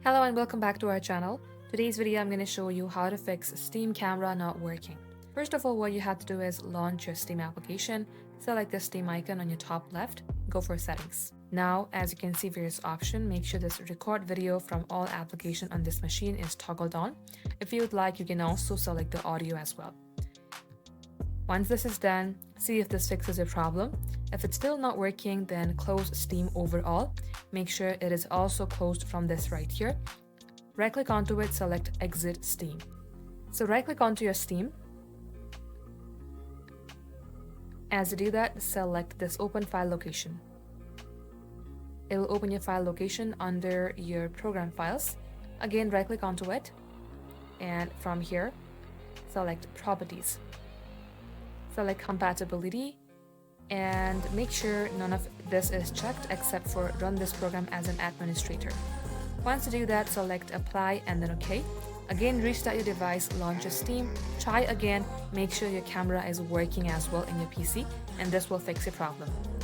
Hello and welcome back to our channel. Today's video I'm going to show you how to fix Steam camera not working. First of all, what you have to do is launch your Steam application, select the Steam icon on your top left, go for settings. Now, as you can see various options, make sure this record video from all applications on this machine is toggled on. If you would like, you can also select the audio as well. Once this is done, see if this fixes your problem. If it's still not working, then close Steam overall. Make sure it is also closed from this right here. Right click onto it, select Exit Steam. So right click onto your Steam. As you do that, select this Open File Location. It will open your file location under your program files. Again, right click onto it. And from here, select Properties. Select Compatibility. And make sure none of this is checked except for run this program as an administrator. Once you do that, select Apply and then OK. Again, restart your device, launch your Steam, try again, make sure your camera is working as well in your PC, and this will fix your problem.